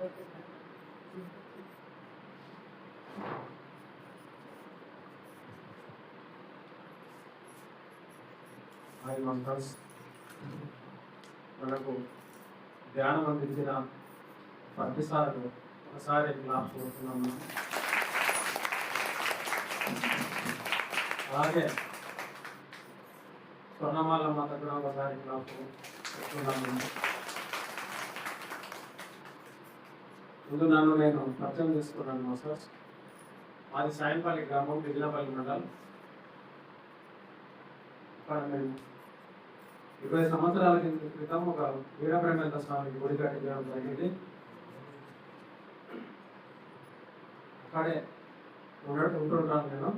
మనకు ధ్యానం అందించిన ప్రతిసారి ఒకసారి క్లాస్ కోరుతున్నాము. అలాగే స్వర్ణమాల మాత కూడా ఒకసారి క్లాస్ కోరుతున్నాము. ముందు నేను పరిచయం చేసుకున్నాను. మాస్టర్స్ మాది సాయంపల్లి గ్రామం, బిజినపల్లి మండలం. ఇక్కడ మేము 20 సంవత్సరాల క్రితం ఒక వీరబ్రహ్మేంద్ర స్వామికి గుడి కట్టించడం జరిగింది. అక్కడే ఉంటుంటాను నేను.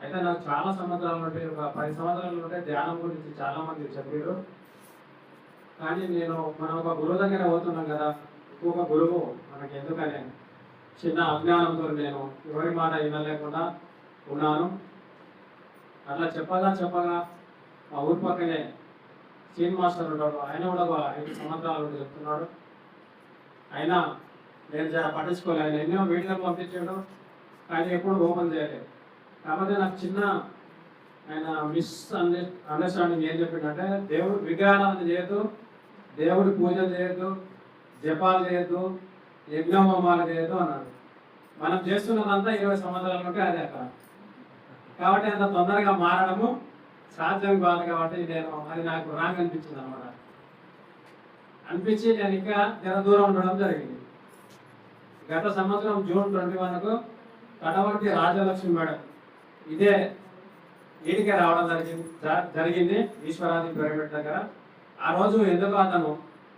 అయితే నాకు చాలా సంవత్సరాల నుండి, ఒక 10 సంవత్సరాల నుండి ధ్యానం గురించి చాలా మంది చెప్పారు. కానీ మనం ఒక గురువు దగ్గర పోతున్నాం కదా, ఇంకొక గురువు మనకి ఎందుకనే చిన్న అజ్ఞానంతో నేను ఎవరి మాట వినలేకుండా ఉన్నాను. అట్లా చెప్పగా మా ఊరి పక్కనే సీన్ మాస్టర్ ఉంటాడు. ఆయన కూడా 5 సంవత్సరాల నుండి చెప్తున్నాడు. అయినా నేను చాలా పట్టించుకోలేదు. ఆయన ఎన్నో వీడియోలు పంపించాడు, కానీ ఎప్పుడు ఓపెన్ చేయలేదు. కాకపోతే నాకు చిన్న ఆయన అండర్స్టాండింగ్ ఏం చెప్పిందంటే, దేవుడు విగ్రహారాధన చేయొద్దు, దేవుడి పూజలు చేయొద్దు, జపాలు చేయొద్దు, యజ్ఞహోమాలు చేయొద్దు అన్నాడు. మనం చేస్తున్నదంతా 20 సంవత్సరాల నుండి అదే అక్కడ. కాబట్టి అంత తొందరగా మారడము సాధ్యం కాదు. కాబట్టి అది నాకు రాంగ్ అనిపించింది అనమాట. అనిపించి నేను ఇంకా జర దూరం ఉండడం జరిగింది. గత సంవత్సరం జూన్ 21కు కడవర్తి రాజలక్ష్మి మేడం ఇదే వీటికే రావడం జరిగింది ఈశ్వరాది ప్రైవేట్ దగ్గర. ఆ రోజు ఎందుకు అతను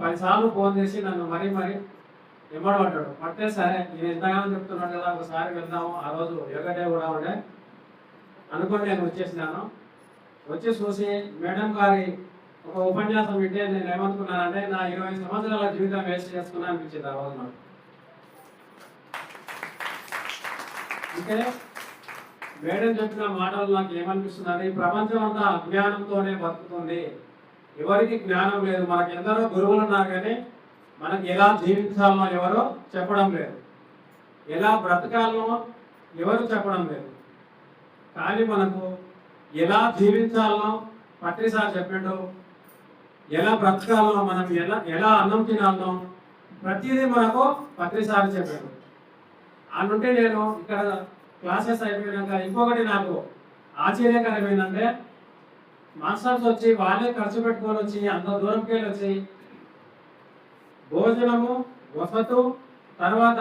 10 సార్లు ఫోన్ చేసి నన్ను మరీ ఇమ్మడబడ్డాడు. పట్టే సరే నేను ఎంతగానో చెప్తున్నాడు కదా, ఒకసారి వెళ్దాము. ఆ రోజు యోగడే కూడా ఉండే అనుకుని నేను వచ్చేసినాను. వచ్చి చూసి మేడం గారి ఒక ఉపన్యాసం వింటే నేను ఏమనుకున్నానంటే, నా 20 సంవత్సరాల జీవితం వేస్ట్ చేసుకున్నా అనిపించింది ఆ రోజు నాకు. అంటే మేడం చెప్పిన మాటలు నాకు ఏమనిపిస్తుందంటే, ఈ ప్రపంచం అంతా అజ్ఞానంతోనే బతుకుతుంది. ఎవరికి జ్ఞానం లేదు. మనకి ఎందరో గురువులు ఉన్నారు, కానీ మనకి ఎలా జీవించాలనో ఎవరో చెప్పడం లేదు, ఎలా బ్రతకాలనో ఎవరు చెప్పడం లేదు. కానీ మనకు ఎలా జీవించాలనో పత్రిసారి చెప్పిండు, ఎలా బ్రతకాలనో, మనం ఎలా అన్నం తినాలనో ప్రతిదీ మనకు పత్రిసారి చెప్పాడు. అందుంటే నేను ఇక్కడ క్లాసెస్ అయిపోయినాక ఇంకొకటి నాకు ఆశ్చర్యకరమైందంటే, మాస్టర్స్ వచ్చి వాళ్ళే ఖర్చు పెట్టుకొని వచ్చి అంత దూరంకి వెళ్ళి వచ్చి భోజనము, వసతు, తర్వాత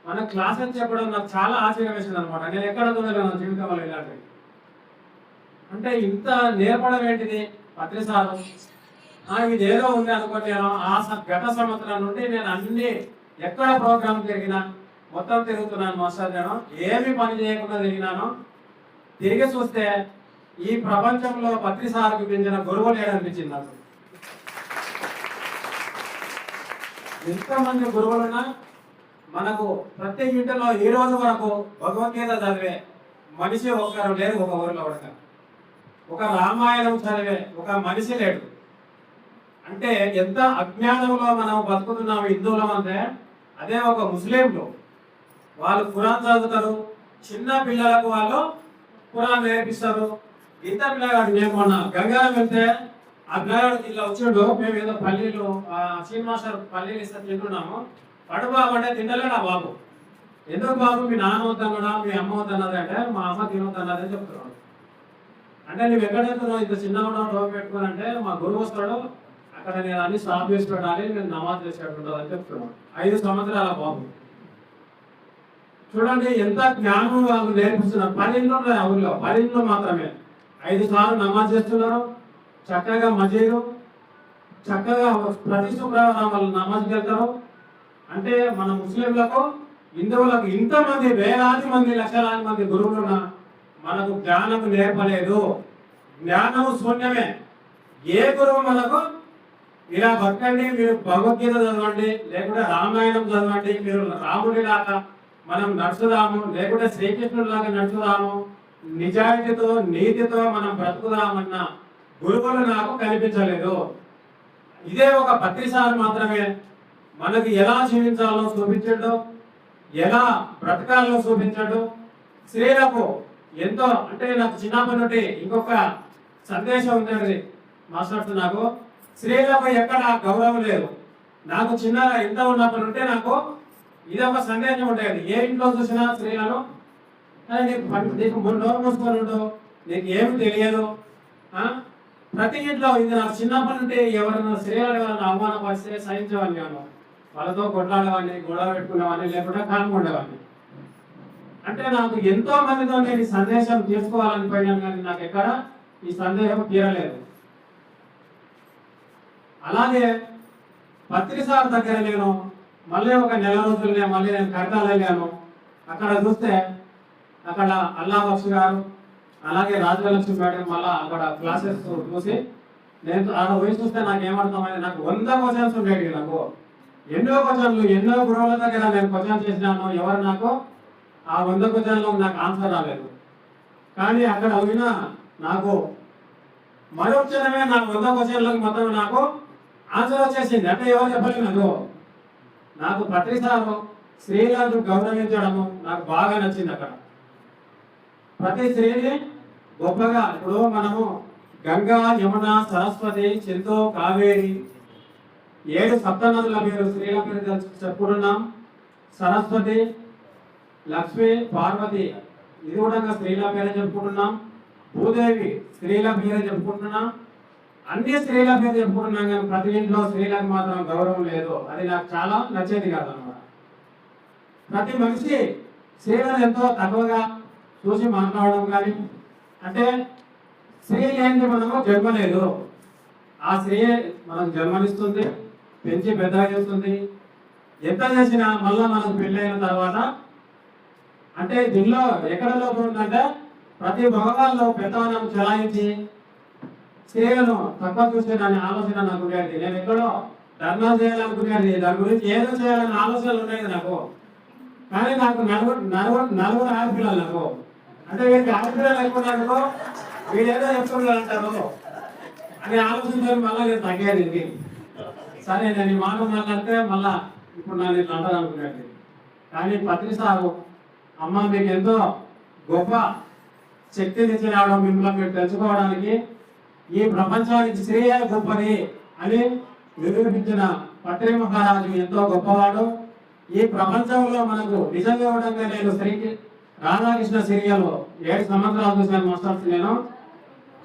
మన క్లాసెస్ చెప్పడం నాకు చాలా ఆశ్చర్యం వేసింది అనమాట. నేను ఎక్కడ చూడలేను నా జీవితంలో ఇలాంటివి. అంటే ఇంత నేర్పడం ఏంటిది పత్రిసారు. ఇది ఏదో ఉంది అనుకోని నేను గత సంవత్సరం నుండి నేను అన్ని ఎక్కడ ప్రోగ్రాం తిరిగినా మొత్తం తిరుగుతున్నాను మాస్టర్. నేను ఏమి పని చేయకుండా తిరిగినాను. తిరిగి చూస్తే ఈ ప్రపంచంలో పత్రిసారుకు పెంచిన గురువు లేడనిపించింది నాకు. ఎంతమంది గురువులున్నా మనకు ప్రతి ఇంటిలో ఈ రోజు వరకు భగవద్గీత చదివే మనిషి ఒక్కరు లేరు. ఒక ఊరిలో కూడా ఒక రామాయణం చదివే ఒక మనిషి లేడు. అంటే ఎంత అజ్ఞానంలో మనం బతుకుతున్నాము హిందువులం అంటే. అదే ఒక ముస్లింలు వాళ్ళు ఖురాన్ చదువుతారు, చిన్న పిల్లలకు వాళ్ళు ఖురాన్ నేర్పిస్తారు. ఇంత పిల్లగాడు మేము మొన్న గంగారం వెళ్తే ఆ పిల్లగాడు ఇలా వచ్చాడు. మేము ఏదో పల్లీలు శ్రీనివాసర్ పల్లీలు ఇస్తే తింటున్నాము. పడు బాబు అంటే తినలేడు ఆ బాబు. ఎందుకు బాబు మీ నాన్న వద్దన్నాడా, మీ అమ్మ వద్దన్నది అంటే, మా అమ్మ తినొద్దన్నదని చెప్తున్నాడు. అంటే నువ్వు ఎక్కడెళ్తున్నావు ఇంత చిన్నగా టోపీ పెట్టుకుని అంటే, మా గురువు వస్తాడు అక్కడ నేను అన్ని స్టాప్ చేసి పెట్టాలి, నేను నమాజ్ చేసేటట్టు అని చెప్తున్నాను. 5 సంవత్సరాల బాబు. చూడండి ఎంత జ్ఞానం వాళ్ళు నేర్పిస్తున్నారు. 10 ఇండ్లు ఉన్నాయి ఆ ఊళ్ళో, 10 ఇండ్లు మాత్రమే 5 సార్లు నమాజ్ చేస్తున్నారు. చక్కగా మజీదు, చక్కగా ప్రతి శుక్రవారం వాళ్ళు నమాజ్కి వెళ్తారు. అంటే మన ముస్లింలకు, హిందువులకు ఇంతమంది వేలాది మంది, లక్షలాది మంది గురువులున్నా మనకు జ్ఞానం నేర్పలేదు. జ్ఞానం శూన్యమే. ఏ గురువు మనకు ఇలా బతకండి, మీరు భగవద్గీత చదవండి, లేకుంటే రామాయణం చదవండి, మీరు రాముడిలాగా మనం నడుచుదాము, లేకుంటే శ్రీకృష్ణుడిలాగా నడుచుదాము, నిజాయితీతో నీతితో మనం బ్రతుకుదామన్న గురువులు నాకు కనిపించలేదు. ఇదే ఒక పత్రిసారి మాత్రమే మనకి ఎలా జీవించాలో చూపించాడు, ఎలా బ్రతకాలో చూపించాడు. స్త్రీలకు ఎంతో అంటే నాకు చిన్నప్పటి నుండి ఇంకొక సందేశం ఉంది మాస్టర్స్. నాకు స్త్రీలకు ఎక్కడ గౌరవం లేదు. నాకు చిన్నగా ఎంత ఉన్నప్పటి నుండి నాకు ఇది ఒక సందేశం ఉండేది. ఏ ఇంట్లో చూసినా స్త్రీలను నీకు నోరు మూసుకొని ఉండు, నీకు ఏమి తెలియదు. ప్రతి ఇంట్లో ఇది నాకు చిన్నప్పటి నుండి ఎవరైనా స్త్రీలను ఎవరైనా అవమానపరిస్తే సహించేవాడిని కాను. వాళ్ళతో కొట్లాడేవాడిని, గొడవ పెట్టుకునేవాడిని, లేకుండా కామ్గా ఉండేవాడిని. అంటే నాకు ఎంతో మందితో నేను ఈ సందేశం తీసుకోవాలని పోయినాను, కానీ నాకు ఎక్కడ ఈ సందేహం తీరలేదు. అలాగే పత్రిసార్ దగ్గర నేను మళ్ళీ ఒక నెల రోజులనే మళ్ళీ నేను కడతాలు వెళ్ళాను. అక్కడ చూస్తే అక్కడ అల్లా బక్షి గారు అలాగే రాజలక్ష్మి మేడం మళ్ళీ అక్కడ క్లాసెస్ చూసి నేను అక్కడ పోయి చూస్తే నాకు ఏమర్థమైంది, నాకు 100 క్వశ్చన్స్ ఉండేవి. నాకు ఎన్నో క్వశ్చన్లు, ఎన్నో గురువుల దగ్గర నేను క్వశ్చన్ చేసినాను. ఎవరు నాకు ఆ 100 క్వశ్చన్లో నాకు ఆన్సర్ రాలేదు. కానీ అక్కడ పోయినా నాకు మరో క్షణమే నా 100 క్వశ్చన్లకు మొత్తం నాకు ఆన్సర్ వచ్చేసింది. అంటే ఎవరు చెప్పలేదు. నాకు పత్రిసారు స్త్రీలను గౌరవించడము నాకు బాగా నచ్చింది. అక్కడ ప్రతి స్త్రీని గొప్పగా, ఇప్పుడు మనము గంగా, యమున, సరస్వతి, సింధు, కావేరి 7 సప్తనదుల పేరు స్త్రీల పేరు చెప్పుకుంటున్నాం. సరస్వతి, లక్ష్మి, పార్వతి ఇది కూడా స్త్రీల పేరే చెప్పుకుంటున్నాం. భూదేవి స్త్రీల పేరే చెప్పుకుంటున్నాం. అన్ని స్త్రీల పేరు చెప్పుకుంటున్నాం, కానీ ప్రతి ఇంట్లో స్త్రీలకు మాత్రం గౌరవం లేదు. అది నాకు చాలా నచ్చేది కాదన్నమాట. ప్రతి మనిషి స్త్రీలను ఎంతో తక్కువగా చూసి మాట్లాడడం, కానీ అంటే స్త్రీ లేనిది మనము జన్మ లేదు. ఆ స్త్రీ మనకు జన్మనిస్తుంది, పెంచి పెద్దగా చేస్తుంది. ఎంత చేసినా మళ్ళీ మనకు పెళ్ళైన తర్వాత అంటే దీనిలో ఎక్కడ లోపం ఉందంటే ప్రతి మగవాళ్ళు పెద్దవనం చెలాయించి స్త్రీలను తక్కువ చూస్తే దాని ఆలోచన నాకు ఉండేది. నేను ఎక్కడో ధర్నాలు చేయాలనుకునేది, దాని గురించి ఏదో చేయాలని ఆలోచనలు ఉండేది నాకు. కానీ నాకు నలుగురు ఆడపిల్లలు నాకు. అంటే వీరికి ఆడపిల్లలు అయిపోయినానుకో వీళ్ళు ఏదో చెప్తున్నారు అంటారు అని ఆలోచించాలి. మళ్ళీ నేను తగ్గేది. సరే నేను ఈ మాట మాట్లాడితే మళ్ళా ఇప్పుడు నన్ను ఇట్లా అంటారు అనుకునేది. కానీ పత్రిసారు అమ్మ మీకు ఎంతో గొప్ప శక్తినిచ్చి రావడం, మిమ్మల్ని మీరు తెలుసుకోవడానికి ఈ ప్రపంచానికి స్త్రీయే గొప్పది అని నిరూపించిన పత్రి మహారాజు ఎంతో గొప్పవాడు. ఈ ప్రపంచంలో మనకు నిజంగా ఉండగా నేను స్త్రీకి రాధాకృష్ణ సీరియల్ 7 సంవత్సరాలు చూసాను మాస్టర్స్. నేను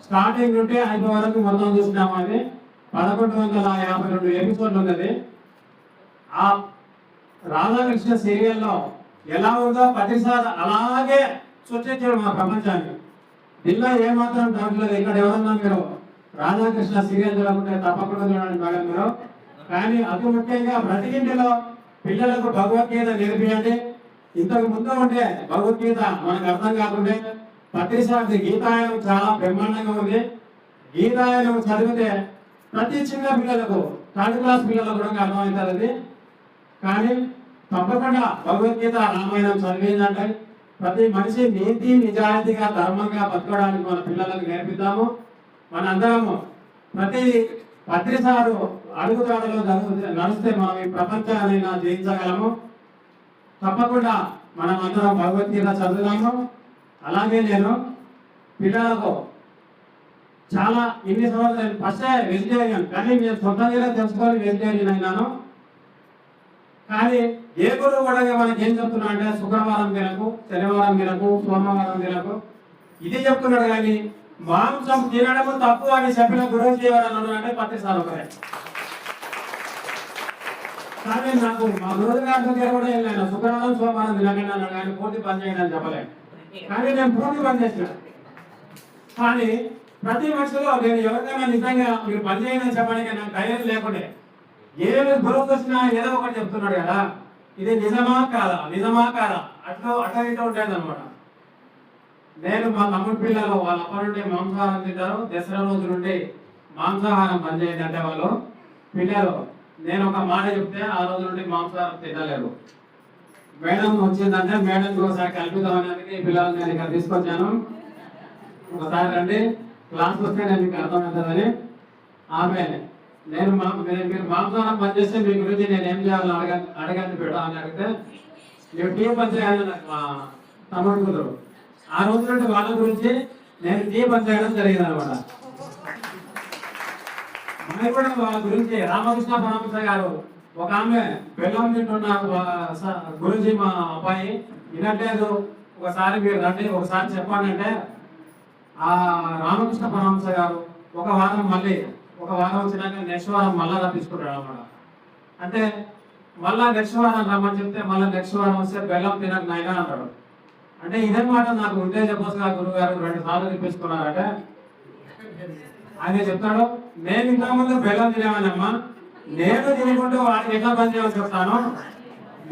స్టార్టింగ్ నుండి అయిపోయే వరకు మొత్తం చూసినాము. అది 1152 ఎపిసోడ్లు ఉన్నది. ఆ రాధాకృష్ణ సీరియల్లో ఎలా ఉందో పత్రిసార్ అలాగే సృష్టించాడు మా ప్రపంచాన్ని. దీనిలో ఏమాత్రం డౌట్ లేదు. ఇక్కడ ఎవరన్నా మీరు రాధాకృష్ణ సీరియల్ చూడకుంటే తప్పకుండా చూడండి మేడం మీరు. కానీ అతి ముఖ్యంగా ప్రతి ఇంటిలో పిల్లలకు భగవద్గీత నేర్పియండి. ఇంతకు ముందు ఉంటే భగవద్గీత మనకు అర్థం కాకుండా పత్రిసారి గీతాయనం చాలా బ్రహ్మాండంగా ఉంది. గీతాయనం చదివితే ప్రతి చిన్న పిల్లలకు 3rd క్లాస్ పిల్లలకు కూడా అర్థమవుతుంది. కానీ తప్పకుండా భగవద్గీత రామాయణం చదివిందంటే ప్రతి మనిషి నీతి నిజాయితీగా ధర్మంగా బతకడానికి మన పిల్లలకు నేర్పిద్దాము. మన అందరము ప్రతి పత్రిసారు అడుగుదాడలో నడిస్తే మనం ఈ ప్రపంచాన్ని జయించగలము. తప్పకుండా మనం అందరం భగవద్గీత చదువుదాము. అలాగే నేను పిల్లలకు చాలా ఇన్ని సంవత్సరాలు ఫస్ట్ వెజిటేరియన్, కానీ నేను సొంతంగా తెలుసుకొని వెజిటేరియన్ అయినాను. కానీ ఏ గురువు కూడా మనకి ఏం చెప్తున్నా అంటే శుక్రవారం తినకు, శనివారం తినకు, సోమవారం తినకు ఇది చెప్తున్నాడు. కానీ మాంసం తినడం తప్పు అని చెప్పిన గురువు చేయాలన్నాడు అంటే పత్రిసారు ఒకరే. కానీ నాకు మా గురువు గారి దగ్గర కూడా వెళ్ళాను, శుక్రవారం సోమవారం తినకండి అన్నాడు, కానీ పూర్తి పని చేయండి అని చెప్పలేదు. కానీ నేను పూర్తి పని చేసిన. కానీ ప్రతి మనిషిలో నేను ఎవరికైనా నిజంగా మీరు పని చేయండి చెప్పడానికి నాకు ధైర్యం లేకుండే. ఏమి గురువు వచ్చినా ఏదో ఒకటి చెప్తున్నాడు కదా, ఇది నిజమా కాదా, నిజమా కాదా అట్లా ఇట్లా ఉండేది అనమాట. నేను మా తమ్ముడి పిల్లలు వాళ్ళ అప్పటి నుండి మాంసాహారం తింటారు. దసరా రోజు నుండి మాంసాహారం బంద్ చేయండి అంటే వాళ్ళు పిల్లలు నేను ఒక మాట చెప్తే ఆ రోజు నుండి మాంసాహారం తినలేరు. మేడం వచ్చిందంటే మేడం ఒకసారి కల్పితం అనేది పిల్లలు నేను ఇక్కడ తీసుకొచ్చాను. ఒకసారి రండి క్లాస్ వస్తే నేను మీకు అర్థమవుతుందని. ఆమె మీరు మాంసాహారం పనిచేస్తే మీ గురించి నేను ఏం చేయాలని అడగండి బిడ్డ అని అడిగితే మీరు టీ పని చేయాలని మా తమ్ముడు కూతురు ఆ రోజు నుండి వాళ్ళ గురించి నేను టీ పని చేయడం జరిగింది అనమాట. మనకి కూడా వాళ్ళ గురించి రామకృష్ణ పరమహంస గారు ఒక ఆమె బెల్లం తింటున్న గురించి మా అబ్బాయి వినట్లేదు, ఒకసారి మీరు రండి ఒకసారి చెప్పండి అంటే ఆ రామకృష్ణ పరమహంస గారు ఒక వారం వచ్చినాక నెక్స్ట్ వారం మళ్ళా రప్పించుకుంటాడు అన్నమాట. అంటే మళ్ళా నెక్స్ట్ వారం రమ్మని చెప్తే మళ్ళీ నెక్స్ట్ వారం వస్తే బెల్లం తినక నాయన అంటాడు. అంటే ఇదన్నమాట నాకు ఉంటే చెప్పొచ్చుగా గురువు గారు 2 సార్లు తిప్పించుకున్నారంటే ఆయన చెప్తాడు, నేను ఇంతకుముందు బెల్లం తినేవానమ్మా, నేను తినుకుంటూ వాడికి ఎట్లా పని చేయాలని చెప్తాను,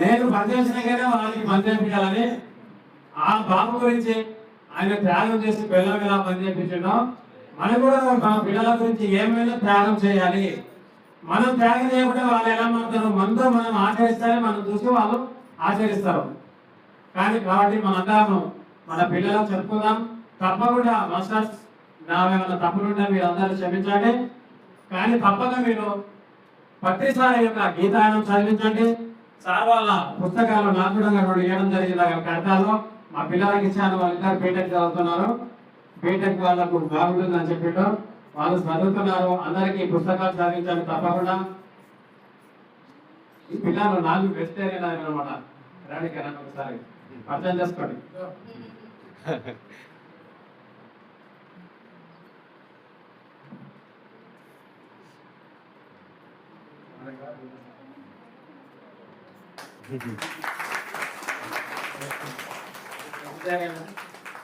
నేను పని చేసినాకనే వాళ్ళకి పని చేయించాలని ఆ బాబు గురించి ఆయన త్యాగం చేసి బెల్లం ఎలా పని చేయించడం, మనం కూడా మన పిల్లల గురించి ఏమైనా త్యాగం చేయాలి. మనం త్యాగం చేయకుండా వాళ్ళు ఎలా మారుతారు, మనతో మనం ఆచరిస్తారే మనం చూసి వాళ్ళు ఆచరిస్తారు. కానీ కాబట్టి మనందరం మన పిల్లలకు చెప్పుకుందాం. తప్పకుండా మాస్టర్స్ నావేమైనా తప్పులుంటే మీరు అందరూ క్షమించండి. కానీ తప్పక మీరు పత్రిసారి యొక్క గీతాయనం చదివించండి. సార్ వాళ్ళ పుస్తకాలు నాకు కూడా ఇవ్వడం జరిగింది కడతాలో మా పిల్లలకి ఇచ్చాను. వాళ్ళిద్దరు బీటెక్ చదువుతున్నారు, బీటెక్ వాళ్ళకు బాగుంటుందని చెప్పిట్టు వాళ్ళు చదువుతున్నారు. అందరికీ పుస్తకాలు చదివించండి తప్పకుండా. ఈ పిల్లలు 4 వెజిటేరియన్ అనమాట. రానికి రండి ఒకసారి అర్థం చేసుకోండి.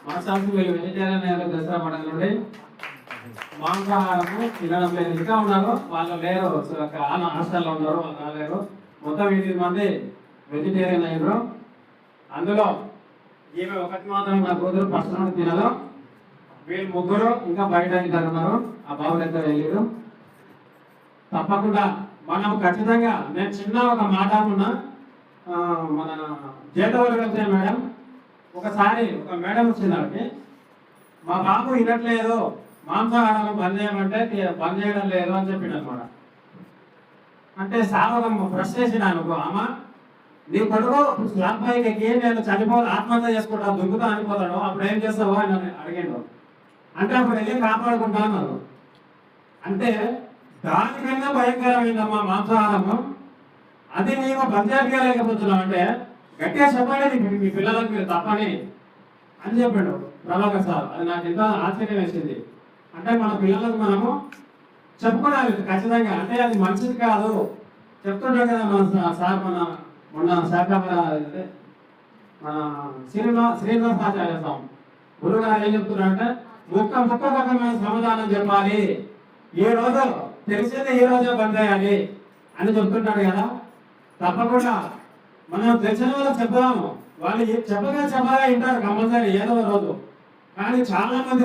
మాంసాంశం వీళ్ళు వెజిటేరియన్ దసరా పండుగ నుండి మాంసాహారము తినడం లేదు. ఇంకా ఉన్నారు వాళ్ళు లేరు, హాస్టల్లో ఉన్నారు, వాళ్ళు రాలేరు. మొత్తం 8 మంది వెజిటేరియన్ అయ్యారు. అందులో ఈమె ఒకటి మాత్రం నా కూతురు ఫస్ట్ నుండి తినదు. వీళ్ళు 3 ఇంకా బయట ఇద్దరు ఉన్నారు, ఆ బాబులు ఇద్దరు వెళ్ళారు. తప్పకుండా మనం ఖచ్చితంగా నేను చిన్న ఒక మాట అనుకున్నా. మన జేతవాళ్ళు వెళ్తే మేడం ఒకసారి ఒక మేడం వచ్చిందానికి, మా బాబు వినట్లేదు, మాంసాహారం బంద్ చేయమంటే బంద్ చేయడం లేదు అని చెప్పిండు అనమాట. అంటే సావకం ఫ్రస్ట్రేషన్ అనుకో, అమ్మ నీ కొడుకు స్లాబ్ పైకి నేను ఆత్మహత్య చేసుకుంటా దుంకుతా అనిపోతాడు, అప్పుడు ఏం చేస్తావు అని అడిగాడు. అంటే అప్పుడు వెళ్ళి కాపాడుకుంటా అన్నారు. అంటే దానికన్నా భయంకరమైందమ్మా మాంసాహారము, అది నీవు పంచాయతీగా లేకపోతున్నావు అంటే గట్టిగా చెప్పండి మీ పిల్లలకు మీరు తప్పని అని చెప్పాడు ప్రభాకర్ సార్. అది నాకు ఎంతో ఆశ్చర్యం వేసింది. అంటే మన పిల్లలకు మనము చెప్పుకోవాలి ఖచ్చితంగా. అంటే అది మంచిది కాదు చెప్తుంటాడు కదా మన సార్. మొన్న శాఖ మన శ్రీనివాసాచార్య స్వామి గురువు గారు ఏం చెప్తున్నారంటే ముక్క సమాధానం చెప్పాలి, ఈ రోజు తెలిసింది ఈ రోజే బంద్ చేయాలి అని చెప్తుంటాడు కదా. తప్పకుండా మనం తెలిసిన వాళ్ళకి చెప్దాము, వాళ్ళు చెప్పగా వింటారు కంపల్సరీ ఏదో రోజు. కానీ చాలా మంది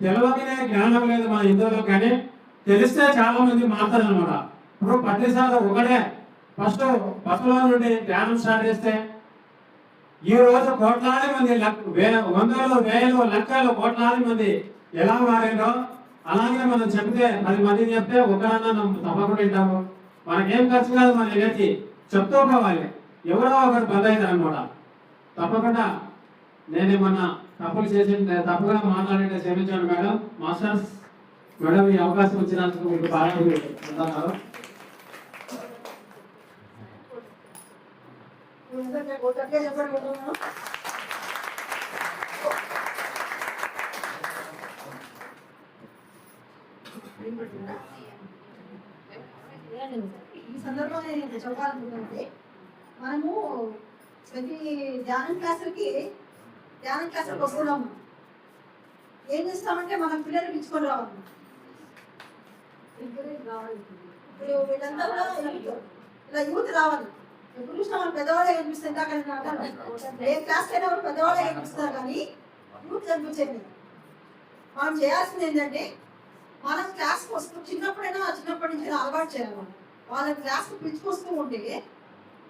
తెలవకనే జ్ఞానం లేదు మన హిందువులో, కానీ తెలిస్తే చాలా మంది మారుతారు అనమాట. ఇప్పుడు పత్రిసార్లు ఒకటే ఫస్ట్ బస్సులో నుండి ధ్యానం స్టార్ట్ చేస్తే ఈ రోజు కోట్లాది మంది వందలు వేలు లక్షలు కోట్లాది మంది ఎలా మారిందో అలాగే మనం చెప్తే 10 మందికి చెప్తే ఒకరన్నా తప్పకుండా వింటాము. మనకేం ఖర్చు కాదు, మన ఎనర్జీ చెప్తూ పోవాలి, ఎవరో ఒకరు బంద్ అవుతారు అనమాట. తప్పకుండా నేనేమన్నా తప్పులు చేసి తప్పుగా మాట్లాడితే క్షమించాను మేడం. మాస్టర్స్ మేడం ఈ అవకాశం ఇచ్చినందుకు మీకు బాగా ఉందన్నారు. ఈ సందర్భంలో నేను చెప్పాలనుకుంటే మనము ప్రతి ధ్యానం క్లాసులకి వస్తున్నాము. ఏం చేస్తామంటే మనం పిల్లలు పిలుచుకొని రావాలి. ఇప్పుడు వీళ్ళంతా కూడా ఇలా యూత్ రావాలి. ఎప్పుడు చూసినా మనం పెద్దవాళ్ళే కనిపిస్తుంది. ఏ క్లాస్ అయినా వాళ్ళు పెద్దవాళ్ళే కనిపిస్తున్నారు, కానీ యూత్ కనిపించేది. మనం చేయాల్సింది ఏంటంటే మనం క్లాస్కి వస్తూ చిన్నప్పటి నుంచి అలవాటు చేయాలి. వాళ్ళని క్లాస్కి పిలుచుకొస్తూ ఉంటే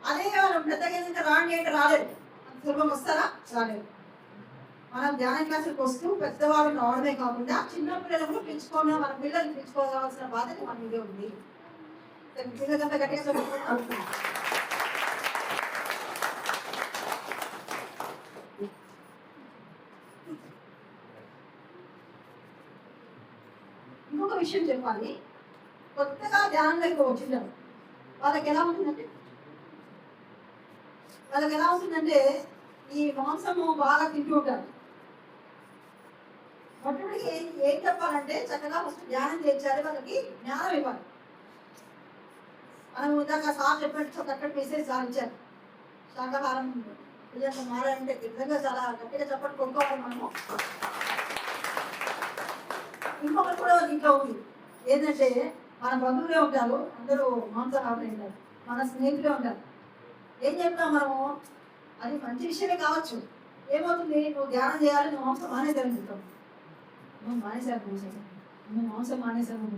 అదే మనం పెద్దగా రాండి అంటే రాలేదు, సులభం వస్తారా రాలేదు. మనం ధ్యాన క్లాసులకు వస్తూ పెద్దవాళ్ళు రావడమే కాకుండా చిన్న పిల్లలను పెంచుకోవడం, మన పిల్లల్ని పెంచుకోవాల్సిన బాధ్యత మన మీద ఉంది. పిల్లలంతా గట్టిగా చదువుకుంటాం. ఇంకొక విషయం చెప్పాలి, కొత్తగా ధ్యానంలోకి వచ్చింటారు వాళ్ళకి ఎలా ఉంటుందంటే ఈ మాంసము బాగా తింటూ ఉంటారు. మొట్టమొదటి ఏం చెప్పాలంటే చక్కగా ఫస్ట్ ధ్యానం చేయించాలి, వాళ్ళకి జ్ఞానం ఇవ్వాలి. మనం ఇందాక సార్ చెప్పినట్టు చక్కటి మెసేజ్ సాధించారు. శాకాహారం పిల్లలు మారాలంటే నిజంగా చాలా గట్టిగా చెప్పండి కొనుక్కోవాలి మనము. ఇంకొకటి కూడా ఇంట్లో ఉంది ఏంటంటే మన బంధువులే ఉంటారు, అందరూ మాంసాహారం ఉంటారు, మన స్నేహితులే ఉంటారు. ఏం చెప్తాం మనము, అది మంచి విషయమే కావచ్చు. ఏమవుతుంది, నువ్వు ధ్యానం చేయాలి, నువ్వు మాంసం మానేశారని చెప్తావు. నువ్వు మాంసం మానేశాను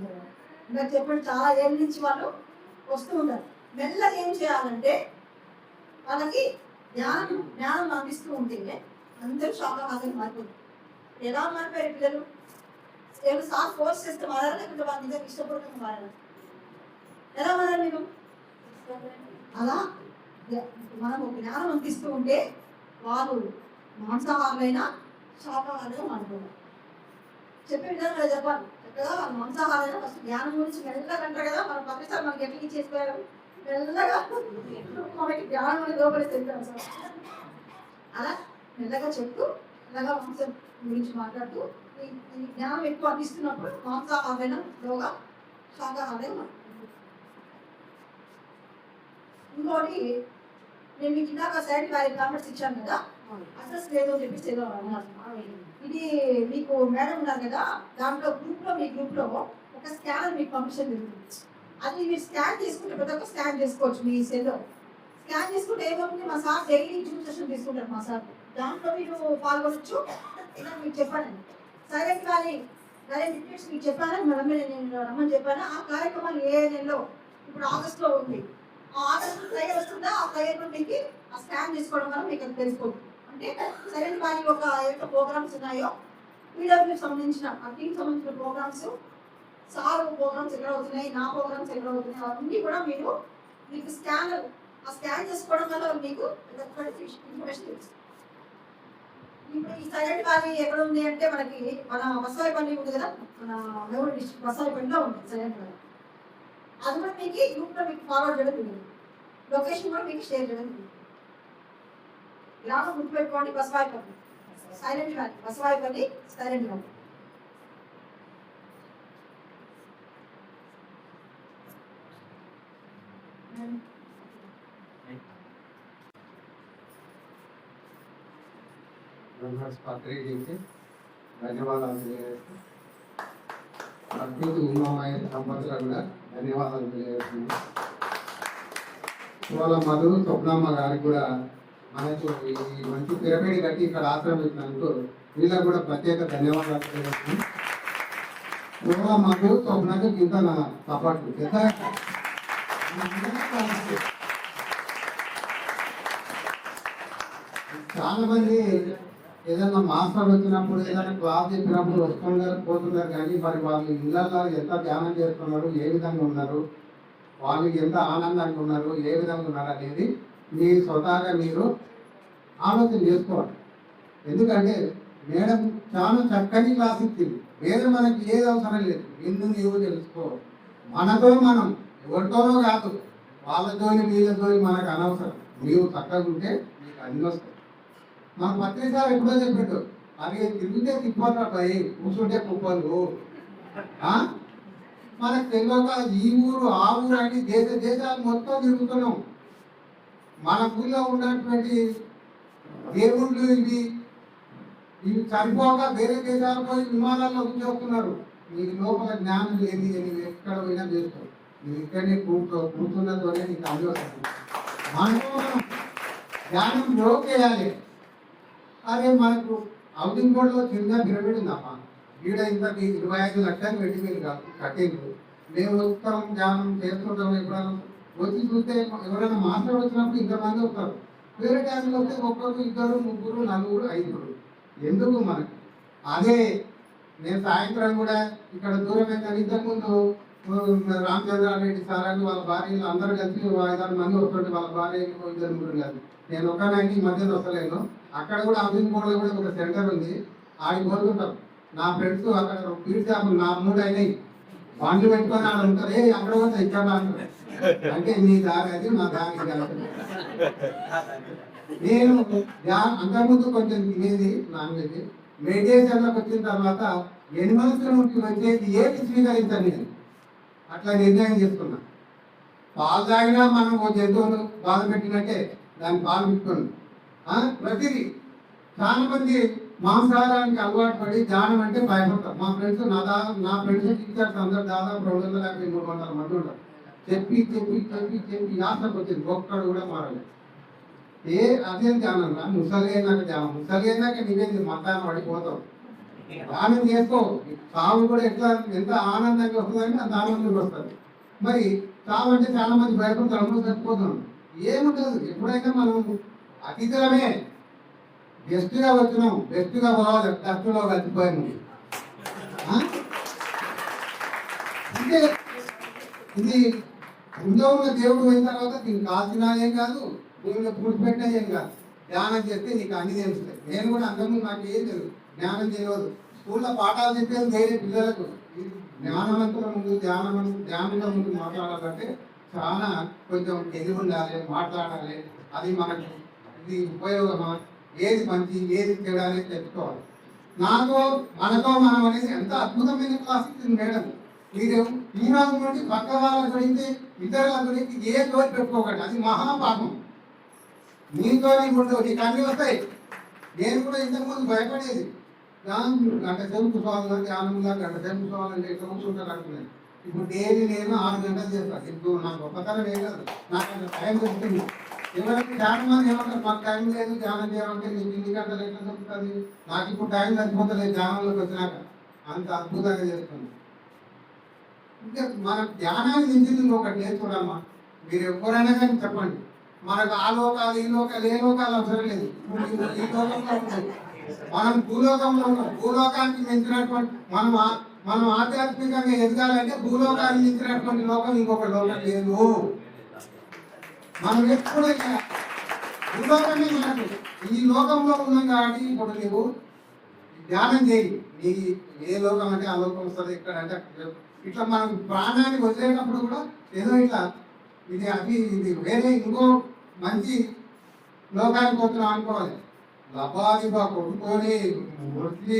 ఇంకా చెప్పండి. చాలా ఏళ్ళ నుంచి వాళ్ళు వస్తూ ఉంటారు. మెల్లగా ఏం చేయాలంటే వాళ్ళకి జ్ఞానం అందిస్తూ ఉంటే అందరూ శాకాహారం మారిపోతుంది. ఎలా మారిపోయారు పిల్లలు? ఏమైనా సార్ ఫోర్స్ చేస్తే మారారా, లేకపోతే వాళ్ళ నిజంగా ఇష్టపడకుండా మారారా? ఎలా మారారు మీరు? అలా మనము జ్ఞానం అందిస్తూ ఉంటే వాళ్ళు మాంసాహారులైనా శాకాహారులుగా మారిపోతారు. చెప్పే విధంగా చెప్పాలి. చక్కగా వాళ్ళు మాంసాహారైనా ఫస్ట్ జ్ఞానం గురించి మెల్లగా అంటారు కదా, మన ప్రతిసారి మనకి ఎట్లా ఇచ్చేసుకోయారు, మెల్లగా మనకి జ్ఞానం అనేది లోపలికి తెలుస్తాం సార్. అలా మెల్లగా చెప్తూ మెల్లగా మాంసం గురించి మాట్లాడుతూ ఈ జ్ఞానం ఎక్కువ అందిస్తున్నప్పుడు మాంసాహారైనా లోగా శాకాహారైనా. ఇంకోటి, నేను మీకు ఇందాక సైడ్ కామెంట్స్ ఇచ్చాను కదా, అడ్రస్ లేదు అని చెప్పేసి ఏదో అన్నారు. ఇది మీకు మేడం ఉన్నారు కదా, దాంట్లో మీ గ్రూప్లో ఒక స్కానర్ మీకు పర్మిషన్ జరుగుతుంది. అది మీరు స్కాన్ చేసుకుంటే ప్రతి ఒక్క స్కాన్ చేసుకోవచ్చు మీ సెల్లో. స్కాన్ చేసుకుంటే ఏమవుతుంది, మా సార్ డైలీ జూమ్ సెషన్ తీసుకుంటారు మా సార్, దాంట్లో మీరు పాల్గొనొచ్చు. ఇలా మీకు చెప్పానండి. సైలెంట్ వ్యాలీ రిట్రీట్స్ మీకు చెప్పాను, నేను రమ్మని చెప్పాను. ఆ కార్యక్రమాలు ఏ నెలలో, ఇప్పుడు ఆగస్టులో ఉంది. ఆ ఆగస్టు ట్రైల్ వస్తుందా, ఆ ట్రైల్ మీకు ఆ స్కాన్ చేసుకోవడం వల్ల మీకు అది తెలిసిపోతుంది. అంటే సైలెంట్ వ్యాలీ ఒక ఏవైతే ప్రోగ్రామ్స్ ఉన్నాయో పీడబ్ల్యూకి సంబంధించిన ఆ టీంకి సంబంధించిన ప్రోగ్రామ్స్, సార్ ప్రోగ్రామ్స్ ఎక్కడ అవుతున్నాయి, నా ప్రోగ్రామ్స్ ఎక్కడ అవుతున్నాయి, అవన్నీ కూడా మీకు స్కాన్ చేసుకోవడం వల్ల మీకు ఇన్ఫర్మేషన్ తెలుస్తుంది. ఇప్పుడు ఈ సైలెంట్ వ్యాలీ ఎక్కడ ఉంది అంటే మనకి మన బసాయిపల్లి ఉంది కదా, మన మెమరీ డిస్ట్రిక్ట్ బసాయిపల్లిలో ఉంది సైలెంట్ వ్యాలీ. అది కూడా మీకు గ్రూప్లో మీకు ఫార్వర్డ్ చేయడం తెలియదు, లొకేషన్ కూడా మీకు షేర్ చేయడం తెలియదు. గ్రామం గుర్తుపెట్టుకోండి, బసవాయిపల్లి సైలెంట్ వ్యాలీ, బసవాయిపల్లి సైలెంట్ వ్యాలీ. పాత్రికి ధన్యవాదాలు తెలియజేస్తూ, ప్రకృతి ఉమామయ సంపత్తులకు కూడా ధన్యవాదాలు తెలియజేస్తున్నాను. ఇవాళ మధు స్వప్నమ్మ గారికి కూడా మనకు ఈ మంచి పిరమిడ్ కట్టి ఇక్కడ ఆశ్రమించినందుకు వీళ్ళకు కూడా ప్రత్యేక ధన్యవాదాలు తెలియజేస్తున్నాను. ఇవాళ మధు స్వప్నకు ఇంత నా సపోర్ట్ చాలా మంది ఏదైనా మాస్టర్ వచ్చినప్పుడు ఏదైనా క్లాస్ చెప్పినప్పుడు వస్తున్నారు పోతున్నారు, కానీ మరి వాళ్ళు ఇళ్ళల్లో ఎంత ధ్యానం చేస్తున్నారు, ఏ విధంగా ఉన్నారు, వాళ్ళకి ఎంత ఆనందంగా ఉన్నారు, ఏ విధంగా ఉన్నారు అనేది మీ స్వతహాగా మీరు ఆలోచన చేసుకోవాలి. ఎందుకంటే మేడం చాలా చక్కని క్లాస్ ఇచ్చింది. వేరే మనకి ఏది అవసరం లేదు, నిన్ను నీవు తెలుసుకో. మనతో మనం ఎవరితోనో కాదు, వాళ్ళతోని వీళ్ళతోని మనకు అనవసరం. నీవు చక్కగా ఉంటే నీకు అన్ని వస్తాయి. మన పత్రిసారి ఎప్పుడో చెప్పాడు, అది తిరిగితే తిప్పలు పై కూర్చుంటే కుప్పలు. మనకు తెలియక ఈ ఊరు ఆ ఊరు అని దేశాలు మొత్తం తిరుగుతున్నాం. మన ఊళ్ళో ఉన్నటువంటి దేవుళ్ళు ఇవి సరిపోక వేరే దేశాలు పోయి విమానాల్లో కూర్చోస్తున్నారు. నీకు లోపల జ్ఞానం ఏది నీవు ఎక్కడ పోయినా చేస్తావు. నువ్వు ఇక్కడనే కూర్చున్నతోనే నీకు అన్ని వస్తుంది. మనకు జ్ఞానం లోకేయాలి. అదే మనకు హౌసింగ్ బోర్డులో చిన్న పిరమిడ్ ఉందమ్మా, ఈడ ఇంత 25 లక్షలు పెట్టి మీరు కట్టిండ్రు. మేము వస్తాం ధ్యానం చేస్తుంటాం, ఎప్పుడైనా వచ్చి చూస్తే ఎవరైనా మాస్టర్ వచ్చినప్పుడు ఇంతమంది వస్తారు. వేరే టైంలో వస్తే ఒక్కరు, ఇద్దరు, ముగ్గురు, నలుగురు, 5. ఎందుకు మనకు అదే నేను సాయంత్రం కూడా ఇక్కడ దూరమైన ఇంతకుముందు రామచంద్రారెడ్డి సార్ అని వాళ్ళ భార్యలు అందరూ కలిసి 5-6 మంది వస్తుంటే వాళ్ళ భార్య ఇద్దరు కాదు నేను ఒకనాయని ఈ మధ్యలో వస్తలేను. అక్కడ కూడా హౌసింగ్ బోర్డులో కూడా ఒక సెంటర్ ఉంది, ఆడికి పోతుంటాం. నా ఫ్రెండ్స్ అక్కడ పీట్ షాపులు నా 3 అయినాయి, బండ్లు పెట్టుకొని ఆడ ఉంటారు. అక్కడ కూడా ఇక్కడ అంటారు. అంటే నీ దారి అది నా దారి ఇది అంటారు. నేను అంతకుముందు కొంచెం తినేది నాన్ వెజ్, మెడిటేషన్లోకి వచ్చిన తర్వాత ఎనిమల్స్ నుంచి వచ్చేది ఏది స్వీకరించాను నేను అట్లా నిర్ణయం చేసుకున్నా. పాలు తాగినా మనం ఓ జంతువును బాధ పెట్టినట్టే దాన్ని పాలు పెట్టుకోండి. ప్రతిదీ చాలా మంది మాంసాహారానికి అలవాటు పడి ధ్యానం అంటే భయపడతారు. మా ఫ్రెండ్స్ నా ఫ్రెండ్స్ టీచర్స్ అందరూ దాదాపు 250-300 మంది ఉంటారు. చెప్పి చెప్పి చెప్పి చెప్పి యాసకు వచ్చింది, ఒక్కడు కూడా మారలేదు. అదేం ధ్యానం రా, ముసలినాక ధ్యానం, ముసలినాక నీవేంది మతాన్ని పడిపోతావు, ధ్యానం చేసుకో. సాగు కూడా ఎంత ఆనందంగా వస్తుందని అంత ఆనందంగా వస్తుంది. మరి సాగు అంటే చాలా మంది భయపడతారు, చచ్చిపోతాం. ఏముండదు, ఎప్పుడైనా మనం అతిథులమే, బెస్ట్గా వచ్చినాం, బెస్ట్గా పోవాలి, కష్టంలో కలిసిపోయాము. అంటే ఇది ఇంట్లో ఉన్న దేవుడు పోయిన తర్వాత దీన్ని కాల్చినా ఏం కాదు, భూమిలో పూడ్చిపెట్టినా ఏం కాదు. ధ్యానం చేస్తే నీకు అన్ని తెలుస్తాయి. నేను కూడా అంతకుముందు నాకు ఏం తెలియదు, జ్ఞానం తెలియదు. స్కూల్లో పాఠాలు చెప్పేది వేరే పిల్లలకు. జ్ఞానవంతుల ముందు ధ్యానంగా ముందు మాట్లాడాలంటే చాలా కొంచెం తెలివి ఉండాలి, మాట్లాడాలి. అది మనకు ఇది ఉపయోగమా, ఏది మంచి ఏది చెడు అనేది తెలుసుకోవాలి. మనతో మనం అనేది ఎంత అద్భుతమైన క్లాస్ ఇచ్చింది మేడం. మీరు ఈ రోజు నుండి పక్క వాళ్ళ గురించి ఇతరుల గురించి ఏ జోలి పెట్టుకోకండి, అది మహాపాపం. నీతో ఉండవు, నీకు అన్నీ వస్తాయి. నేను కూడా ఇంతకుముందు భయపడేది, గంట సేపు కూర్చోవాలన్నా ధ్యానంగా గంట సేపు కూర్చోవాలంటే ఎట్లా కూర్చుంటారు అనుకున్నాను. ఇప్పుడు డైలీ నేను 6 గంటలు చేస్తాను. ఇప్పుడు నాకు గొప్పతనం ఏం కాదు, నాకు అంత టైం దొరుకుతుంది. ఎవరికి చాలా మంది ఏమంటారు మాకు టైం లేదు ధ్యానం చేయాలంటే నీకు 2 గంటలు ఎట్లా దొరుకుతుంది. నాకు ఇప్పుడు టైం సరిపోతుంది ధ్యానంలోకి వచ్చినాక, అంత అద్భుతంగా చేస్తుంది. ఇంకా మన ధ్యానాన్ని మించింది ఒకటి నేర్చుకోవడమ్మా. మీరు ఎవరైనా కానీ చెప్పండి, మనకు ఆ లోకాలు ఈ లోకాలు ఏ లోకాలు అవసరం లేదు. ఈ లోకంలో ఉంటుంది, మనం భూలోకంలో ఉన్నాం. భూలోకానికి మించినటువంటి మనం ఆధ్యాత్మికంగా ఎదగాలంటే భూలోకాన్ని మించినటువంటి లోకం ఇంకొక లోకం లేదు. మనం ఎప్పుడు భూలోకమే మనకు, ఈ లోకంలో ఉన్నాం కాబట్టి ఇప్పుడు నువ్వు ధ్యానం చేయి. నీ ఏ లోకం అంటే ఆ లోకం వస్తుంది, ఇక్కడ అంటే ఇట్లా మనం ప్రాణాన్ని వదిలేటప్పుడు కూడా ఏదో ఇట్లా ఇది వేరే ఇంకో మంచి లోకానికి పోతున్నాం అనుకోవాలి. లబాదిబా కొట్టుకొని ఒడ్లి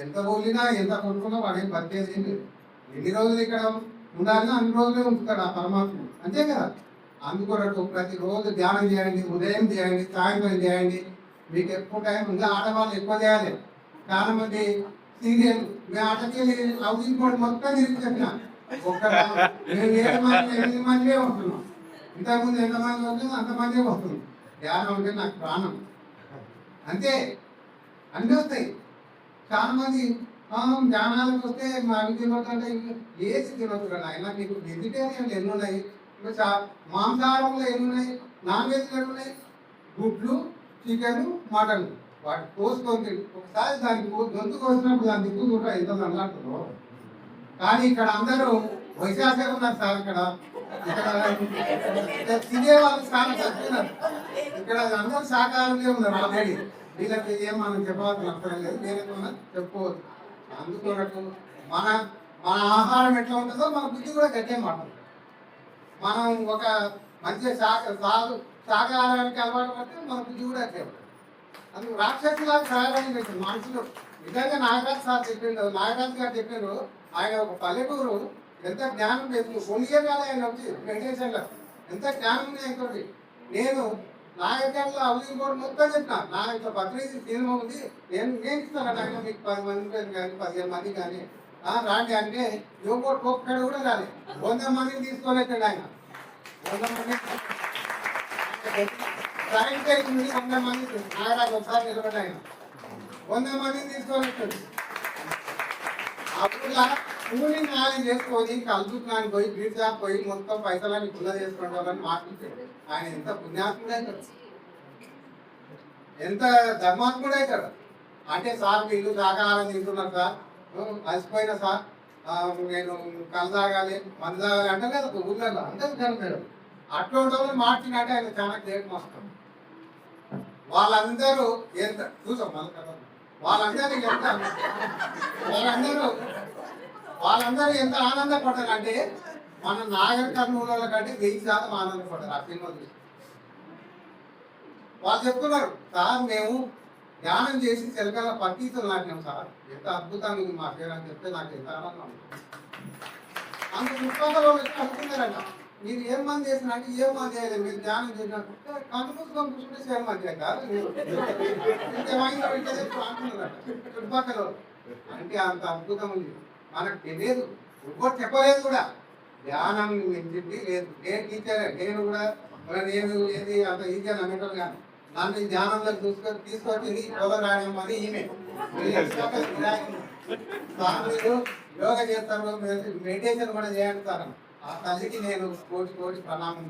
ఎంత పోలినా ఎంత కొట్టుకున్నా వాడేం బతికేది ఏం లేదు. ఎన్ని రోజులు ఇక్కడ ఉండాలి అన్ని రోజులే ఉంచుతాడు ఆ పరమాత్మ, అంతే కదా. అందుకొరకు ప్రతిరోజు ధ్యానం చేయండి, ఉదయం చేయండి, సాయంత్రం చేయండి. మీకు ఎక్కువ టైం ఇంకా ఆడవాళ్ళు ఎక్కువ చేయాలి. చాలా మంది సీరియల్ మేము అటకెళ్ళి హౌసింగ్ మొత్తం తిరిగి చెప్పిన మేము 7 మంది వస్తున్నాం. ఇంతకుముందు ఎంతమంది వస్తుంది అంతమందే వస్తున్నాం. ధ్యానం అంటే నాకు ప్రాణం, అంతే. అన్నీ వస్తాయి. చాలా మంది ధ్యానాలకు వస్తే మా అవి తినొద్దంటే ఏది తినొద్దు కదా ఆయన. మీకు వెజిటేరియన్లు ఎన్ని ఉన్నాయి, మాంసాహారంలో ఎన్ని ఉన్నాయి, నాన్ వెజ్లో ఎన్ని ఉన్నాయి, గుడ్లు, చికెన్, మటన్. వాటి కోసుకొని ఒకసారి దానికి గొంతు కోసినప్పుడు దాని దిక్కు కూడా ఎంత అన్నట్టు. కానీ ఇక్కడ అందరూ వైశాఖం ఉన్నారు సార్. ఇక్కడ తినే వాళ్ళు చాలా తక్కువ. ఇక్కడ అందరూ శాకాహారులే ఉన్నారు ఆల్రెడీ. వీళ్ళకి ఏం మనం చెప్పాల్సిన అవసరం లేదు, వేరేమన్నా చెప్పుకోవచ్చు. అందుకొరకు మన ఆహారం ఎట్లా ఉంటుందో మన బుద్ధి కూడా గట్టే మాట్లాడు. మనం ఒక మంచి శాకాహారానికి అలవాటు పడితే మన బుద్ధి కూడా అట్లే ఉంటుంది. అందుకు రాక్షసులాగా సహాయం పెట్టారు మనుషులు. నిజంగా నాగరాజు సార్ చెప్పిండు, నాగరాజు గారు చెప్పిండ్రు. ఆయన ఒక పల్లెటూరు ఎంత జ్ఞానం లేదు, కొనియగానే ఆయన వచ్చి మెడిటేషన్లో ఎంత జ్ఞానం ఉంది ఆయనతోటి. నేను నాగరికంలో హౌసింగ్ బోర్డు మొత్తం చెప్పిన, నా ఇట్లా బక్రీద్ సినిమా ఉంది, నేను ఇస్తాను ఆయన మీకు 10 మంది కానీ 15 మంది కానీ రాండి అంటే యువకోటి ఒక్కడు కూడా రాలేదు. 100 మందిని తీసుకొని వచ్చాడు ఆయన. 100 మంది సాయంత్రం 100 మంది నాగరాజు ఒకసారి నిలబడి ఆయన 100 మందిని తీసుకొని వచ్చాడు. అప్పుడు పూని న్యాయం చేసుకొని కలుపుతున్నాను పోయి బీట్ షాప్ పోయి మొత్తం పైసలని పుల్ల చేసుకోవడం వాళ్ళని మార్పించాడు. ఆయన ఎంత పుణ్యాత్ముడు అవుతాడు, ఎంత ధర్మాత్ముడు అవుతాడు. అంటే సార్ వీళ్ళు శాకాహారం తింటున్నారు సార్, అలసిపోయినా సార్, నేను కళ్ళు తాగాలి మందు తాగాలి అంటే కదా ఊళ్ళో అందరూ జనం మేడం. అటువంటి వాళ్ళు మార్చినట్టే ఆయన చాలా గ్రేట్ మాస్టర్. వాళ్ళందరూ ఎంత చూసాం మళ్ళీ కదా, వాళ్ళందరూ ఎంత ఆనందపడ్డారంటే మన నాగర్ కర్నూలు కంటే 1000% ఆనందపడ్డారు ఆ సినిమా చూసి. వాళ్ళు చెప్తున్నారు సార్ మేము ధ్యానం చేసి చిలకల పక్కీతులు నాటినాం సార్, ఎంత అద్భుతంగా ఉంది మా పేరు అని చెప్తే నాకు ఎంత ఆనందం ఉంది. అంత చుట్టుపక్కల వాళ్ళు అనుకున్నారంట మీరు ఏం మంది చేసిన అంటే ఏం మంది చేయలేదు, మీరు ధ్యానం చేసినట్టు కనుపుకొని కూర్చుంటే సేవ మంది కాదు అంటున్నారట చుట్టుపక్కల. అంటే అంత అద్భుతం ఉంది, మనకు తెలియదు, ఇంకోటి చెప్పలేదు కూడా. ధ్యానం చెప్పి లేదు, నేను టీచరే, నేను కూడా నేను ఏది అంత ఈజీ అని అనేటోళ్ళు కానీ నన్ను ఈ ధ్యానంలో తీసుకొచ్చింది యోగరాయణం అని ఈమె. యోగా చేస్తారు, మెడిటేషన్ కూడా చేయంటారు. ఆ తల్లికి నేను కోటి ప్రణామం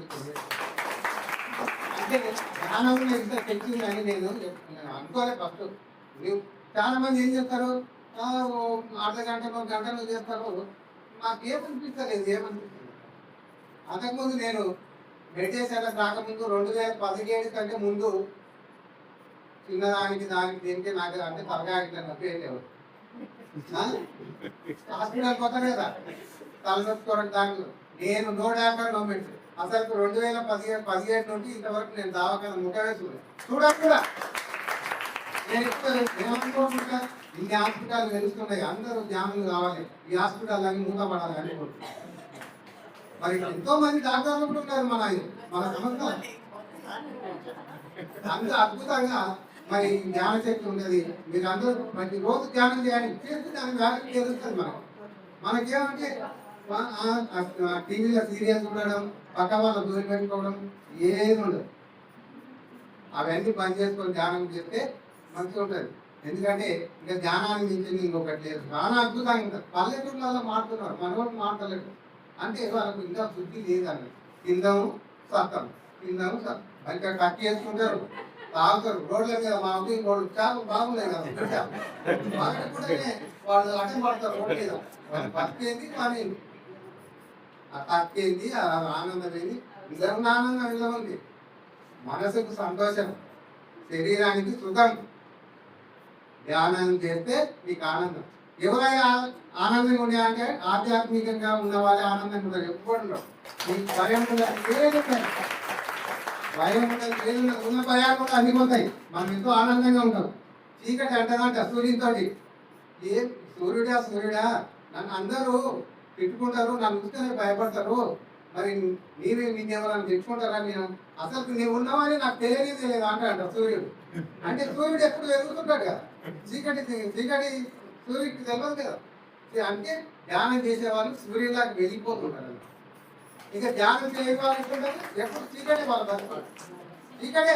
అంటే ధ్యానం ఇంత తెచ్చిందని నేను అనుకోలే ఫస్ట్. చాలా మంది ఏం చేస్తారు, అర్ధ గంటలు చేస్తారు, నాకేమనిపిస్తలేదు, ఏమనిపిస్తుంది. అంతకుముందు నేను మెడిటేషన్ రాకముందు 2017 కంటే ముందు చిన్నదానికి దానికి దీనికి నాకు అంటే తలకాయ నొప్పి వెళ్ళేవాడు. హాస్పిటల్ కొత్త కదా తలనొప్పి కొరకు దానికి నేను 150 కిలోమీటర్లు అసలు 2017 నుండి ఇంతవరకు నేను దావాఖాన ముఖవేసుకున్నాను చూడాలి కూడా. నేను ఏమనుకోకుండా ఇన్ని హాస్పిటల్ తెలుస్తున్నాయి, అందరూ ధ్యానులు కావాలి, ఈ హాస్పిటల్ అన్ని మూతపడాలి అనుకుంటున్నాను. మరి ఎంతో మంది డాక్టర్లు కూడా ఉన్నారు మన సంస్థ. అంత అద్భుతంగా మరి ధ్యాన శక్తి ఉన్నది. మీరు అందరూ ప్రతిరోజు ధ్యానం చేయాలి, చేస్తే దాని వ్యాధి తెలుస్తుంది మనకేమంటే టీవీలో సీరియల్ చూడడం, పక్క వాళ్ళ దూరం పెట్టుకోవడం ఏది ఉండదు. అవన్నీ బంద్ చేసుకొని ధ్యానం చేస్తే మంచిగా ఉంటుంది. ఎందుకంటే ఇంకా ధ్యానాన్ని మించింది ఇంకొకటి లేదు. చాలా అద్భుతంగా ఉంటుంది. పల్లెటూళ్ళలో మారుతున్నారు, మన వాళ్ళు మాట్లాడలేదు. అంటే వాళ్ళకు ఇంకా శుద్ధి లేదండి. కిందము సత్తం ఇంకా కట్ చేసుకుంటారు, తాగుతారు రోడ్ల మీద. మా రోడ్లు చాలా బాగున్నాయి కదా, వాళ్ళు అడ్డం పడతారు రోడ్డు మీద. బతికేంది కానీ తక్కేంది, ఆనందం ఏంది, ఇలా ఉన్న ఆనందం ఇలా ఉంది. మనసుకు సంతోషం, శరీరానికి సుఖం. ధ్యానం చేస్తే మీకు ఆనందం. ఎవరైనా ఆనందంగా ఉండే అంటే ఆధ్యాత్మికంగా ఉన్న వాళ్ళే ఆనందంగా ఉంటారు. ఎప్పుడు ఉండవు. మీకు భయం ఉండదు, భయం ఉండదు, ఏదుండదు. ఉన్న భయాలు కూడా అన్ని పోతాయి. మనం ఎంతో ఆనందంగా ఉంటాం. చీకటి అంటదంట సూర్యుడితో, ఏ సూర్యుడా నన్ను అందరూ తిట్టుకుంటారు, నన్ను చూస్తేనే భయపడతారు, మరి నీవెవరని తెచ్చుకుంటారా, నేను అసలు నీవు ఉన్నావని నాకు తెలియదు అంట సూర్యుడు. అంటే సూర్యుడు ఎప్పుడు వెలుగుతుంటాడు కదా, చీకటి సూర్యుడికి తెలియదు కదా. అంటే ధ్యానం చేసేవాళ్ళు సూర్యులాగా వెళ్ళిపోతుంటారు. ఇక ధ్యానం చేయవాళ్ళు ఎప్పుడు చీకటి వాళ్ళు బతుకుతారు. చీకటే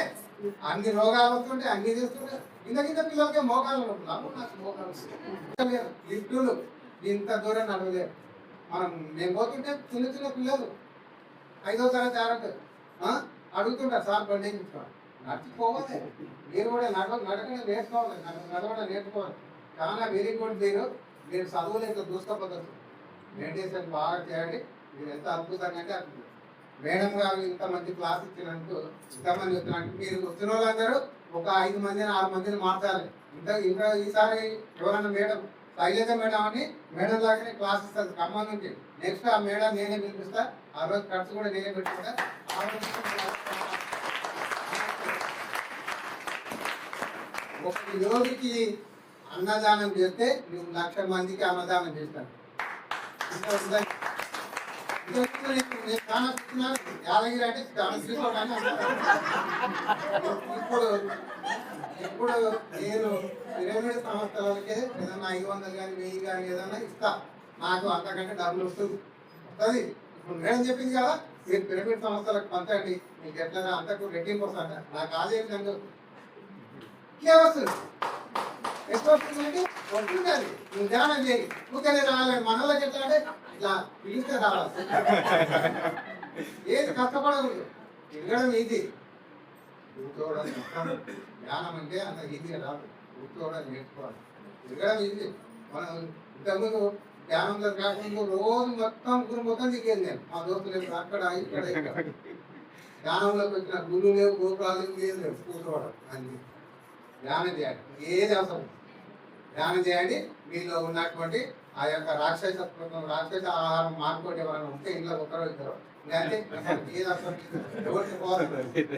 అన్ని రోగాలు వస్తుంటే అన్ని చేస్తుంటే ఇంత పిల్లలకే మోకాలు నాకు మోకాలు లిఫ్టులు ఇంత దూరం నడవలేరు. మేము పోతుంటే చిన్న పిల్లలు 5వ తరగతి 6వ తరగతి అడుగుతుంటారు సార్ బండి నడిచిపోవాలి, మీరు కూడా నడకనే నేర్చుకోవాలి, నడవడం నేర్చుకోవాలి. చాలా వెరీ గుడ్. మీరు చదువులు ఇట్లా దూసుకోపోతారు, మెడిటేషన్ బాగా చేయండి. మీరు ఎంత అద్భుతంగా అంటే అద్భుతం. మేడం గారు ఇంత మంచి క్లాస్ ఇచ్చినందుకు, ఇంతమంది వచ్చినందుకు, మీరు వచ్చిన వాళ్ళందరూ ఒక 5 మందిని 6 మందిని మార్చాలి. ఇంకా ఈసారి ఎవరన్నా మేడం శైలజ మేడం అని మేడం లాగానే క్లాస్ ఇస్తుంది ఖమ్మం నుంచి. నెక్స్ట్ ఆ మేడం నేనే పిలిపిస్తా, ఆ రోజు ఖర్చు కూడా నేనే పెట్టుకుంటా. ఒక యోగికి అన్నదానం చేస్తే నువ్వు 1,00,000 మందికి అన్నదానం చేస్తాను. యాదగిరి అంటే ఇప్పుడు నేను 20 సంవత్సరాలకే ఏదన్నా 500 కానీ 1000 కానీ ఏదన్నా ఇస్తా, నాకు అంతకంటే డబ్బులు వస్తుంది. ఇప్పుడు మేడం చెప్పింది కదా, మీరు 20 సంవత్సరాలకు పంచండి, మీకు ఎట్లా అంతకు రెట్టింపు వస్తాడ. నాకు ఆదేశం ఇంకే వస్తుంది, ఎక్కువ వస్తుందంటే వస్తుంటుంది. నువ్వు ధ్యానం చేయి, ఊరికే రావాలి. మనలోకి ఎట్లా అంటే ఇలా పిలిస్తే రావాలి. ఏది కష్టపడకూడదు, తిరగడం ఈజీ, కూర్చోవడం ధ్యానం అంటే అంత ఈజీగా రాదు. కూర్చోవడం నేర్చుకోవాలి. తిరగడం ఇది మనం ఇంతకుముందు ధ్యానంలో కాకుండా రోజు మొత్తం గురు మొత్తం దిగేది నేను. మా దోస్తులు అక్కడ ఇక్కడ ధ్యానంలోకి వచ్చిన గురువు లేవు, గోపురాలు ఏది లేవు, కూర్చోవడం అన్ని ధ్యానం చేయాలి. ఏది అవసరం ధ్యానం చేయండి. మీలో ఉన్నటువంటి ఆ యొక్క రాక్షస ఆహారం మానుకోటి ఎవరైనా ఉంటే ఇంట్లో ఒకరో ఇద్దరు ఏది అవసరం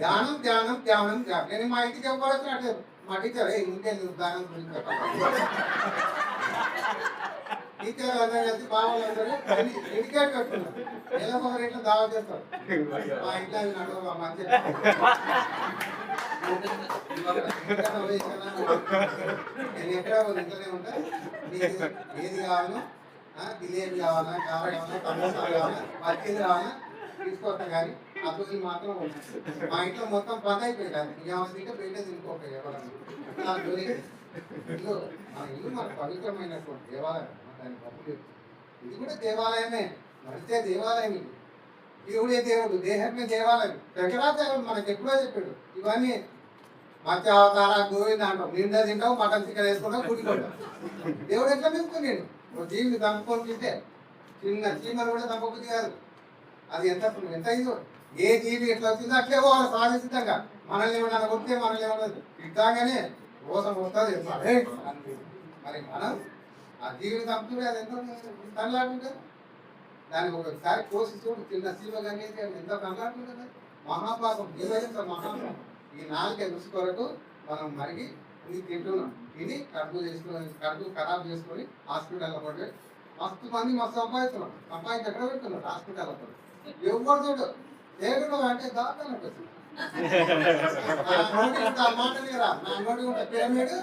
ధ్యానం ధ్యానం ధ్యానం ధ్యానం. నేను మా ఇంటికి చెప్పాల్సిన అంటే మా టీచర్ ఇంకే ధ్యానం గురించి టీచర్ అందరూ కలిసి బాగుంటారు ఎడికేట్ కట్టున్నారు. ఏదో ఒకరు ఇంట్లో దావా చేస్తారు. మా ఇంట్లో నడవ మంచి నేను ఎక్కడ ఇంట్లోనే ఉంటా. నీకు ఏది కావాలో జిలేబీ కావాలా, కార కావాలా, సమోసా కావాలా, మజ్జిగ కావాలా తీసుకోవటం. కానీ అసలు మాత్రం మా ఇంట్లో మొత్తం పని అయిపోయింది. అది బియ్యం బయట తినుకోకపోయి ఎవరన్నా ఇల్లు మన ఇల్లు మన పవిత్రమైనటువంటి దేవాలయం. దాని గొప్ప ఇది కూడా దేవాలయమే. మరితే దేవాలయం ఇది. దేవుడే దేవుడు, దేహమే దేవాలయం. శంకరాచార్యుడు మనకి ఎప్పుడో చెప్పాడు ఇవన్నీ మత్స్యావతార గోవింద అంటాం. నిండా తింటావు, మటన్ చికెన్ వేసుకుంటావు, గుడికొంటావు. దేవుడు ఎట్లా తీసుకున్నాడు? ఒక జీవిని చంపుకొని తింటే చిన్న చీమలు కూడా చంపబుద్ధి కాదు. అది ఎంత ఇదో ఏ జీవి ఎట్లా వచ్చిందో అట్లే పోవాలి సాధిస్తాగా. మనల్ని ఏమన్నా కొడితే మనల్ని ఏమన్నా తిట్టాగానే కోసం వస్తుంది. మరి మనం ఆ జీవిని చంపుతుంటే అది ఎంతో కనలాడుతుంటుంది. దానికి ఒకసారి కోసి చూడు, చిన్న చీమ కానీ ఎంత కనలాడుతుంటుంది. మహాపాపం జీవయంత మహాపాపం. ఈ 4 రుచి కొరకు మనం మరిగి ఇది తింటున్నాం. ఇది కడుపు ఖరాబ్ చేసుకొని హాస్పిటల్లో పడి మస్తు మంది మస్తు సంపాదిస్తున్నాం. సంపాదించి ఎక్కడ పెడుతున్నారు? హాస్పిటల్లో పడి. ఎవరు చూడు దేవుడు అంటే దాదాపు మాట రా. నా నోటి ఉంటా పిరమిడ్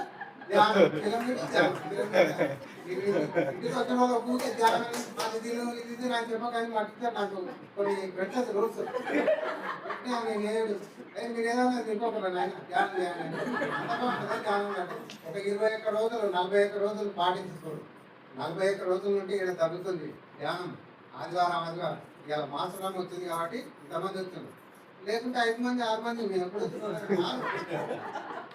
ఇంటికి వచ్చిన వాళ్ళు కూర్చొని ధ్యానం అది ఇది నాకు చెప్పకని మాకు నాకు కొన్ని పెట్టదు రూల్స్. మీరు ఏదైనా తిప్పకుండా నాయన ధ్యానం చేయాలి. ధ్యానం అంటే ఒక 21 రోజులు 41 రోజులు పాటించుకోడు. 41 రోజుల నుండి ఇక్కడ తగ్గుతుంది ధ్యానం. ఆదివారం ఇలా మాసరం వచ్చింది కాబట్టి ఇంతమంది వచ్చింది. లేకుంటే 5 మంది 6 మంది మేము ఎప్పుడు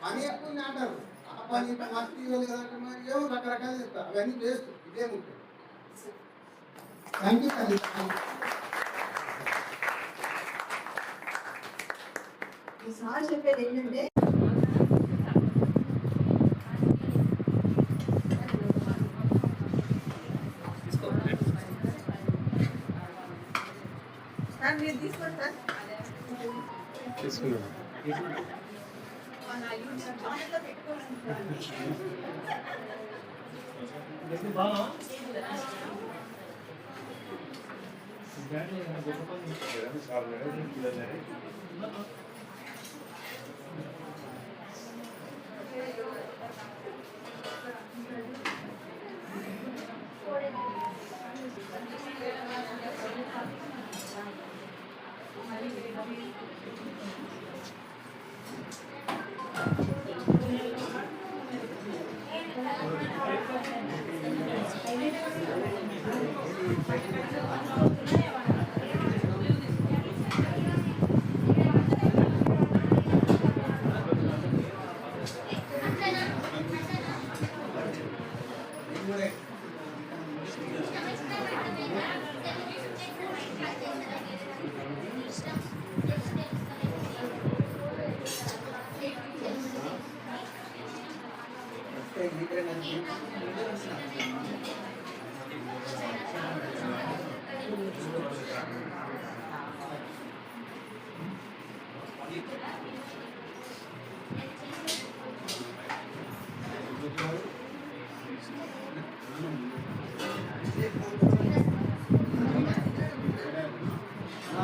పని ఎక్కువ అంటారు. ఆ పని మస్తీ కదంటే మరి ఏమో రకరకాలు చెప్తారు. అవన్నీ వేస్ట్. ఇదే ముఖ్యం. Thank you. సార్ చెప్పేది ఏంటంటే సార్ మీరు తీసుకోండి సార్. తీసుకున్నాను.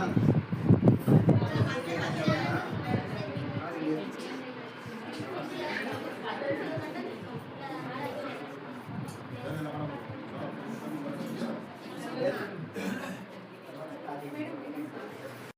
Ah.